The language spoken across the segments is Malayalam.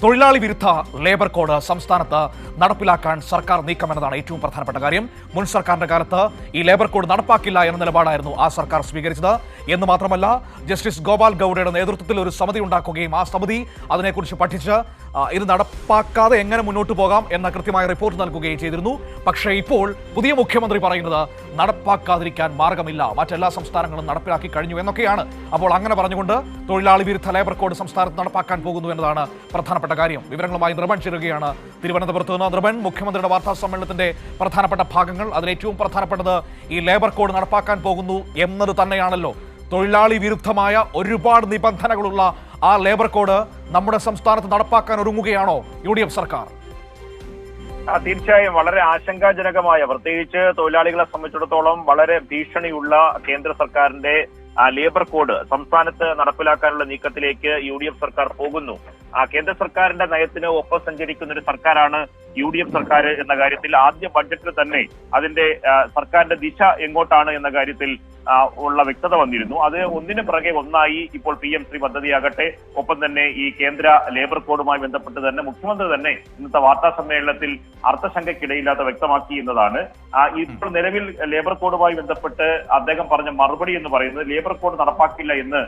തൊഴിലാളി വിരുദ്ധ ലേബർ കോഡ് സംസ്ഥാനത്ത് നടപ്പിലാക്കാൻ സർക്കാർ നീക്കമെന്നതാണ് ഏറ്റവും പ്രധാനപ്പെട്ട കാര്യം. മുൻ സർക്കാരിന്റെ കാലത്ത് ഈ ലേബർ കോഡ് നടപ്പാക്കില്ല എന്ന നിലപാടായിരുന്നു ആ സർക്കാർ സ്വീകരിച്ചത്. എന്ന് മാത്രമല്ല, ജസ്റ്റിസ് ഗോപാൽ ഗൌഡയുടെ നേതൃത്വത്തിൽ ഒരു സമിതി ഉണ്ടാക്കുകയും ആ സമിതി അതിനെക്കുറിച്ച് പഠിച്ച് ഇത് നടപ്പാക്കാതെ എങ്ങനെ മുന്നോട്ട് പോകാം എന്ന കൃത്യമായ റിപ്പോർട്ട് നൽകുകയും ചെയ്തിരുന്നു. പക്ഷേ ഇപ്പോൾ പുതിയ മുഖ്യമന്ത്രി പറയുന്നത് നടപ്പാക്കാതിരിക്കാൻ മാർഗമില്ല, മറ്റെല്ലാ സംസ്ഥാനങ്ങളും നടപ്പിലാക്കി കഴിഞ്ഞു എന്നൊക്കെയാണ്. അപ്പോൾ അങ്ങനെ പറഞ്ഞുകൊണ്ട് തൊഴിലാളി വിരുദ്ധ ലേബർ കോഡ് സംസ്ഥാനത്ത് നടപ്പാക്കാൻ പോകുന്നു എന്നതാണ് പ്രധാനപ്പെട്ട കാര്യം. വിവരങ്ങളുമായി നിർബൻ ചേരുകയാണ് തിരുവനന്തപുരത്ത് നിന്ന്. നിർബൻ, മുഖ്യമന്ത്രിയുടെ വാർത്താ സമ്മേളനത്തിന്റെ പ്രധാനപ്പെട്ട ഭാഗങ്ങൾ, അതിലേറ്റവും പ്രധാനപ്പെട്ടത് ഈ ലേബർ കോഡ് നടപ്പാക്കാൻ പോകുന്നു എന്നത് തന്നെയാണല്ലോ. തൊഴിലാളി വിരുദ്ധമായ ഒരുപാട് നിബന്ധനകളുള്ള ആ ലേബർ കോഡ് നമ്മുടെ സംസ്ഥാനത്ത് നടപ്പാക്കാൻ ഒരുങ്ങുകയാണോ UDF സർക്കാർ? തീർച്ചയായും വളരെ ആശങ്കാജനകമായ, പ്രത്യേകിച്ച് തൊഴിലാളികളെ സംബന്ധിച്ചിടത്തോളം വളരെ ഭീഷണിയുള്ള കേന്ദ്ര സർക്കാരിന്റെ ലേബർ കോഡ് സംസ്ഥാനത്ത് നടപ്പിലാക്കാനുള്ള നീക്കത്തിലേക്ക് UDF സർക്കാർ പോകുന്നു. കേന്ദ്ര സർക്കാരിന്റെ നയത്തിന് ഒപ്പം സഞ്ചരിക്കുന്ന ഒരു സർക്കാരാണ് UDF സർക്കാർ എന്ന കാര്യത്തിൽ ആദ്യ ബഡ്ജറ്റിൽ തന്നെ അതിന്റെ സർക്കാരിന്റെ ദിശ എങ്ങോട്ടാണ് എന്ന കാര്യത്തിൽ ഉള്ള വ്യക്തത വന്നിരുന്നു. അത് ഒന്നിനു പിറകെ ഒന്നായി ഇപ്പോൾ PM3 പദ്ധതിയാകട്ടെ, ഒപ്പം തന്നെ ഈ കേന്ദ്ര ലേബർ കോഡുമായി ബന്ധപ്പെട്ട് തന്നെ മുഖ്യമന്ത്രി തന്നെ ഇന്നത്തെ വാർത്താ സമ്മേളനത്തിൽ അർത്ഥശങ്കയ്ക്കിടയില്ലാതെ വ്യക്തമാക്കി എന്നതാണ്. ഇപ്പോൾ നിലവിൽ ലേബർ കോഡുമായി ബന്ധപ്പെട്ട് അദ്ദേഹം പറഞ്ഞ മറുപടി എന്ന് പറയുന്നത് ലേബർ കോഡ് നടപ്പാക്കില്ല എന്ന്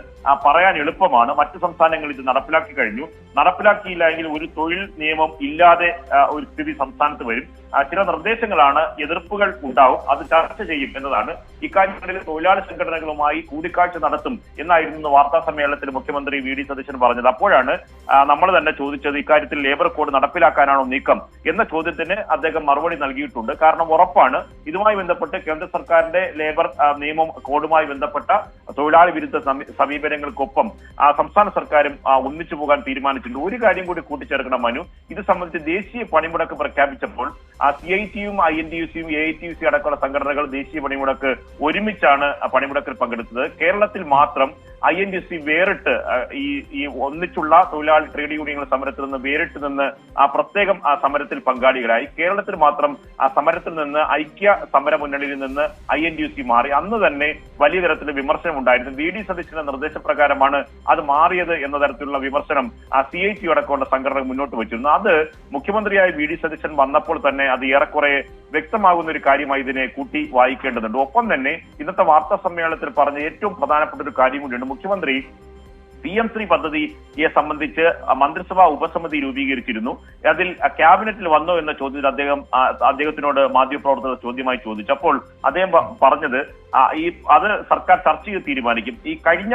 പറയാൻ എളുപ്പമാണ്. മറ്റു സംസ്ഥാനങ്ങൾ ഇത് നടപ്പിലാക്കി കഴിഞ്ഞു. നടപ്പിലാക്കിയില്ല എങ്കിൽ ഒരു തൊഴിൽ നിയമം ഇല്ലാതെ ഒരു സ്ഥിതി സംസ്ഥാനത്ത് വരും. ചില നിർദ്ദേശങ്ങളാണ്, എതിർപ്പുകൾ ഉണ്ടാവും, അത് ചർച്ച ചെയ്യും എന്നതാണ്. ഇക്കാര്യങ്ങളിൽ തൊഴിലാളി സംഘടനകളുമായി കൂടിക്കാഴ്ച നടത്തും എന്നായിരുന്നു വാർത്താ സമ്മേളനത്തിൽ മുഖ്യമന്ത്രി VD സതീശൻ പറഞ്ഞത്. അപ്പോഴാണ് നമ്മൾ തന്നെ ചോദിച്ചത്, ഇക്കാര്യത്തിൽ ലേബർ കോഡ് നടപ്പിലാക്കാനാണോ നീക്കം എന്ന ചോദ്യത്തിന് അദ്ദേഹം മറുപടി നൽകിയിട്ടുണ്ട്. കാരണം ഉറപ്പാണ്, ഇതുമായി ബന്ധപ്പെട്ട് കേന്ദ്ര സർക്കാരിന്റെ ലേബർ നിയമം കോഡുമായി ബന്ധപ്പെട്ട തൊഴിലാളി വിരുദ്ധ സമീപനങ്ങൾക്കൊപ്പം സംസ്ഥാന സർക്കാരും ഒന്നിച്ചു പോകാൻ തീരുമാനിച്ചിട്ടുണ്ട്. ഒരു കാര്യം കൂടി കൂട്ടിച്ചേർക്കണം മനു, ഇത് സംബന്ധിച്ച് ദേശീയ പണിമുടക്ക് പ്രഖ്യാപിച്ചപ്പോൾ CIT-യും INTUC-യും AITUC അടക്കമുള്ള സംഘടനകൾ ദേശീയ പണിമുടക്ക് ഒരുമിച്ചാണ് പണിമുടക്കിൽ പങ്കെടുത്തത്. കേരളത്തിൽ മാത്രം INTUC വേറിട്ട് ഈ ഒന്നിച്ചുള്ള തൊഴിലാളി ട്രേഡ് യൂണിയനുകൾ സമരത്തിൽ നിന്ന് വേറിട്ട് നിന്ന് പ്രത്യേകം സമരത്തിൽ പങ്കാളികളായി. കേരളത്തിൽ മാത്രം സമരത്തിൽ നിന്ന് ഐക്യ സമര മുന്നണിയിൽ നിന്ന് INTUC മാറി. അന്ന് തന്നെ വലിയ തരത്തിലുള്ള വിമർശനം ഉണ്ടായിരുന്നു. VD സതീശന്റെ നിർദ്ദേശപ്രകാരമാണ് അത് മാറിയത് എന്ന തരത്തിലുള്ള വിമർശനം CIT അടക്കമുള്ള സംഘടനകൾ മുന്നോട്ട് വെച്ചിരുന്നു. അത് മുഖ്യമന്ത്രിയായ VD സതീശൻ വന്നപ്പോൾ തന്നെ അത് ഏറെക്കുറെ വ്യക്തമാകുന്ന ഒരു കാര്യമായി ഇതിനെ കൂട്ടി വായിക്കേണ്ടതുണ്ട്. ഒപ്പം തന്നെ ഇന്നത്തെ വാർത്താ സമ്മേളനത്തിൽ പറഞ്ഞ ഏറ്റവും പ്രധാനപ്പെട്ട ഒരു കാര്യം കൂടിയുണ്ട്. മുഖ്യമന്ത്രി PM3 പദ്ധതിയെ സംബന്ധിച്ച് മന്ത്രിസഭാ ഉപസമിതി രൂപീകരിച്ചിരുന്നു. അതിൽ ക്യാബിനറ്റിൽ വന്നോ എന്ന ചോദ്യത്തിൽ അദ്ദേഹത്തിനോട് മാധ്യമപ്രവർത്തകർ ചോദ്യമായി ചോദിച്ചപ്പോൾ അദ്ദേഹം പറഞ്ഞത് അത് സർക്കാർ ചർച്ച ചെയ്ത് തീരുമാനിക്കും. ഈ കഴിഞ്ഞ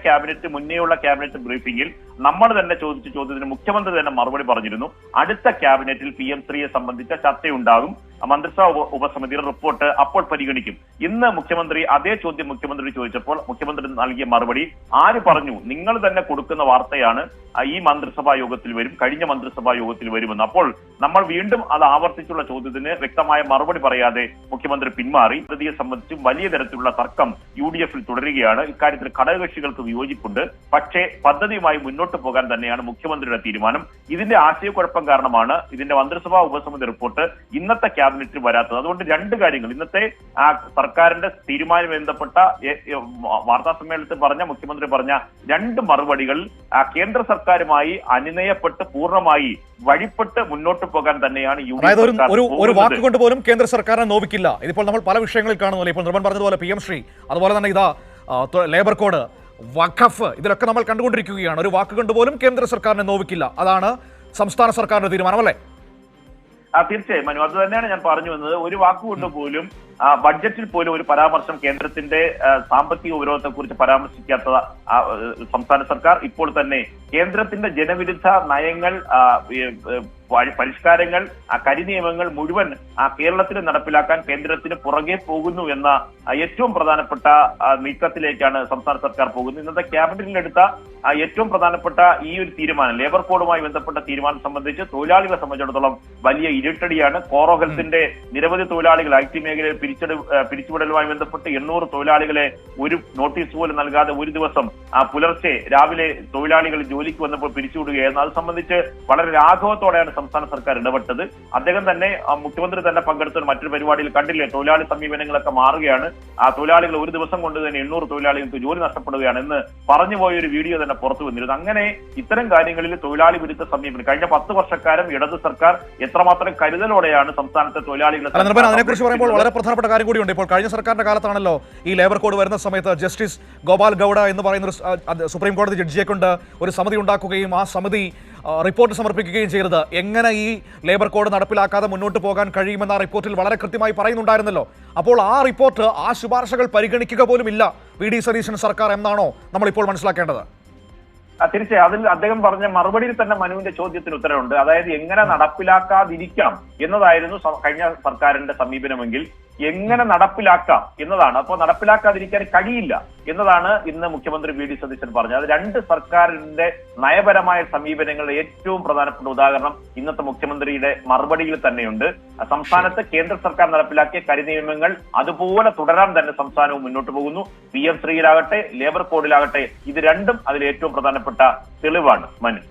ക്യാബിനറ്റ് മുന്നേയുള്ള ക്യാബിനറ്റ് ബ്രീഫിംഗിൽ നമ്മൾ തന്നെ ചോദിച്ച ചോദ്യത്തിന് മുഖ്യമന്ത്രി തന്നെ മറുപടി പറഞ്ഞിരുന്നു. അടുത്ത ക്യാബിനറ്റിൽ PM3യെ സംബന്ധിച്ച ചർച്ചയുണ്ടാകും, മന്ത്രിസഭാ ഉപസമിതിയുടെ റിപ്പോർട്ട് അപ്പോൾ പരിഗണിക്കും. ഇന്ന് അതേ ചോദ്യം മുഖ്യമന്ത്രി ചോദിച്ചപ്പോൾ മുഖ്യമന്ത്രി നൽകിയ മറുപടി, ആര് പറഞ്ഞു, നിങ്ങൾ തന്നെ കൊടുക്കുന്ന വാർത്തയാണ് ഈ മന്ത്രിസഭാ യോഗത്തിൽ വരും, കഴിഞ്ഞ മന്ത്രിസഭാ യോഗത്തിൽ വരുമെന്ന്. അപ്പോൾ നമ്മൾ വീണ്ടും അത് ആവർത്തിച്ചുള്ള ചോദ്യത്തിന് വ്യക്തമായ മറുപടി പറയാതെ മുഖ്യമന്ത്രി പിന്മാറി. പദ്ധതിയെ സംബന്ധിച്ചും വലിയ തരത്തിലുള്ള തർക്കം UDF-ൽ തുടരുകയാണ്. ഇക്കാര്യത്തിൽ ഘടകകക്ഷികൾക്ക് വിയോജിപ്പുണ്ട്. പക്ഷേ പദ്ധതിയുമായി മുന്നോട്ട് പോകാൻ തന്നെയാണ് മുഖ്യമന്ത്രിയുടെ തീരുമാനം. ഇതിന്റെ ആശയക്കുഴപ്പം കാരണമാണ് ഇതിന്റെ മന്ത്രിസഭാ ഉപസമിതി റിപ്പോർട്ട് ഇന്നത്തെ ക്യാബിനറ്റിൽ വരാത്തത്. അതുകൊണ്ട് രണ്ട് കാര്യങ്ങൾ, ഇന്നത്തെ സർക്കാരിന്റെ തീരുമാനവുമായി ബന്ധപ്പെട്ട വാർത്താ സമ്മേളനത്തിൽ മുഖ്യമന്ത്രി പറഞ്ഞ രണ്ട് മറുപടികൾ കേന്ദ്ര സർക്കാരുമായി അനുനയപ്പെട്ട് പൂർണ്ണമായി വഴിപ്പെട്ട് മുന്നോട്ട് പോകാൻ തന്നെയാണ് ഒരു വാക്കുകൊണ്ട് പോലും കേന്ദ്ര സർക്കാരിനെ നോവിക്കില്ല. ഇതിപ്പോൾ നമ്മൾ പല വിഷയങ്ങളിൽ കാണുന്നില്ല. ഇപ്പോൾ നിർബൻ പറഞ്ഞതുപോലെ PM3, അതുപോലെ തന്നെ ലേബർ കോഡ്, വഖഫ്, ഇതിലൊക്കെ നമ്മൾ കണ്ടുകൊണ്ടിരിക്കുകയാണ്. ഒരു വാക്കുകൊണ്ട് പോലും കേന്ദ്ര സർക്കാരിനെ നോവിക്കില്ല. അതാണ് സംസ്ഥാന സർക്കാരിന്റെ തീരുമാനം, അല്ലേ? തീർച്ചയായും മനു, അത് തന്നെയാണ് ഞാൻ പറഞ്ഞു വന്നത്. ഒരു വാക്കുകൊണ്ട് പോലും ബഡ്ജറ്റിൽ പോലും ഒരു പരാമർശം കേന്ദ്രത്തിന്റെ സാമ്പത്തിക ഉപരോധത്തെക്കുറിച്ച് പരാമർശിക്കാത്ത സംസ്ഥാന സർക്കാർ ഇപ്പോൾ തന്നെ കേന്ദ്രത്തിന്റെ ജനവിരുദ്ധ നയങ്ങൾ, പരിഷ്കാരങ്ങൾ, കരിനിയമങ്ങൾ മുഴുവൻ കേരളത്തിൽ നടപ്പിലാക്കാൻ കേന്ദ്രത്തിന് പുറകെ പോകുന്നു എന്ന ഏറ്റവും പ്രധാനപ്പെട്ട നീക്കത്തിലേക്കാണ് സംസ്ഥാന സർക്കാർ പോകുന്നത്. ഇന്നത്തെ ക്യാബിനറ്റിലെടുത്ത ഏറ്റവും പ്രധാനപ്പെട്ട ഈ ഒരു തീരുമാനം, ലേബർ കോഡുമായി ബന്ധപ്പെട്ട തീരുമാനം സംബന്ധിച്ച് തൊഴിലാളികളെ സംബന്ധിച്ചിടത്തോളം വലിയ ഇരുട്ടടിയാണ്. കോറോ ഹെൽത്തിന്റെ നിരവധി തൊഴിലാളികൾ IT മേഖലയിൽ പിരിച്ചുവിടലുമായി ബന്ധപ്പെട്ട് 800 തൊഴിലാളികളെ ഒരു നോട്ടീസ് പോലും നൽകാതെ ഒരു ദിവസം പുലർച്ചെ രാവിലെ തൊഴിലാളികൾ ജോലിക്ക് വന്നപ്പോൾ പിരിച്ചുവിടുകയായിരുന്നു. അത് സംബന്ധിച്ച് വളരെ ലാഘവത്തോടെയാണ് സംസ്ഥാന സർക്കാർ ഇടപെട്ടത്. അദ്ദേഹം തന്നെ മുഖ്യമന്ത്രി തന്നെ പങ്കെടുത്ത മറ്റൊരു പരിപാടിയിൽ കണ്ടില്ലേ, തൊഴിലാളി സമീപനങ്ങളൊക്കെ മാറുകയാണ്. ആ തൊഴിലാളികൾ ഒരു ദിവസം കൊണ്ട് തന്നെ 800 തൊഴിലാളികൾക്ക് ജോലി നഷ്ടപ്പെടുകയാണ് എന്ന് പറഞ്ഞു പോയ ഒരു വീഡിയോ തന്നെ പുറത്തു വന്നിരുന്നു. അങ്ങനെ ഇത്തരം കാര്യങ്ങളിൽ തൊഴിലാളി വിരുദ്ധ സമീപനം കഴിഞ്ഞ 10 വർഷക്കാലം ഇടത് സർക്കാർ എത്രമാത്രം കരുതലോടെയാണ് സംസ്ഥാനത്തെ തൊഴിലാളികളെ. അതിനെക്കുറിച്ച് പറയുമ്പോൾ വളരെ പ്രധാനപ്പെട്ട കാര്യം കൂടിയുണ്ട്. ഇപ്പോൾ കഴിഞ്ഞ സർക്കാരിന്റെ കാലത്താണല്ലോ ഈ ലേബർ കോഡ് വരുന്ന സമയത്ത് ജസ്റ്റിസ് ഗോപാൽ ഗൌഡ എന്ന് പറയുന്ന സുപ്രീം കോടതി ജഡ്ജിയെ കൊണ്ട് ഒരു സമിതി ഉണ്ടാക്കുകയും ആ സമിതി റിപ്പോർട്ട് സമർപ്പിക്കുകയും ചെയ്തത്. എങ്ങനെ ഈ ലേബർ കോഡ് നടപ്പിലാക്കാതെ മുന്നോട്ട് പോകാൻ കഴിയുമെന്ന റിപ്പോർട്ടിൽ വളരെ കൃത്യമായി പറയുന്നുണ്ടായിരുന്നല്ലോ. അപ്പോൾ ആ റിപ്പോർട്ട്, ആ ശുപാർശകൾ പരിഗണിക്കുക പോലും ഇല്ല വി.ഡി. സതീശൻ സർക്കാർ എന്നാണോ നമ്മളിപ്പോൾ മനസ്സിലാക്കേണ്ടത്? തീർച്ചയായും അതിൽ അദ്ദേഹം പറഞ്ഞ മറുപടിയിൽ തന്നെ മനുവിന്റെ ചോദ്യത്തിന് ഉത്തരവുണ്ട്. അതായത് എങ്ങനെ നടപ്പിലാക്കാതിരിക്കാം എന്നതായിരുന്നു കഴിഞ്ഞ സർക്കാരിന്റെ സമീപനമെങ്കിൽ എങ്ങനെ നടപ്പിലാക്കാം എന്നതാണ്. അപ്പോൾ നടപ്പിലാക്കാതിരിക്കാൻ കഴിയില്ല എന്നതാണ് ഇന്ന് മുഖ്യമന്ത്രി വി.ഡി. സതീശൻ പറഞ്ഞത്. അത് രണ്ട് സർക്കാരിന്റെ നയപരമായ സമീപനങ്ങളുടെ ഏറ്റവും പ്രധാനപ്പെട്ട ഉദാഹരണം ഇന്നത്തെ മുഖ്യമന്ത്രിയുടെ മറുപടിയിൽ തന്നെയുണ്ട്. സംസ്ഥാനത്ത് കേന്ദ്ര സർക്കാർ നടപ്പിലാക്കിയ കരിനിയമങ്ങൾ അതുപോലെ തുടരാൻ തന്നെ സംസ്ഥാനവും മുന്നോട്ട് പോകുന്നു. PM ശ്രീയിലാകട്ടെ ലേബർ കോഡിലാകട്ടെ ഇത് രണ്ടും അതിൽ ഏറ്റവും പ്രധാനപ്പെട്ട തെളിവാണ് മനു.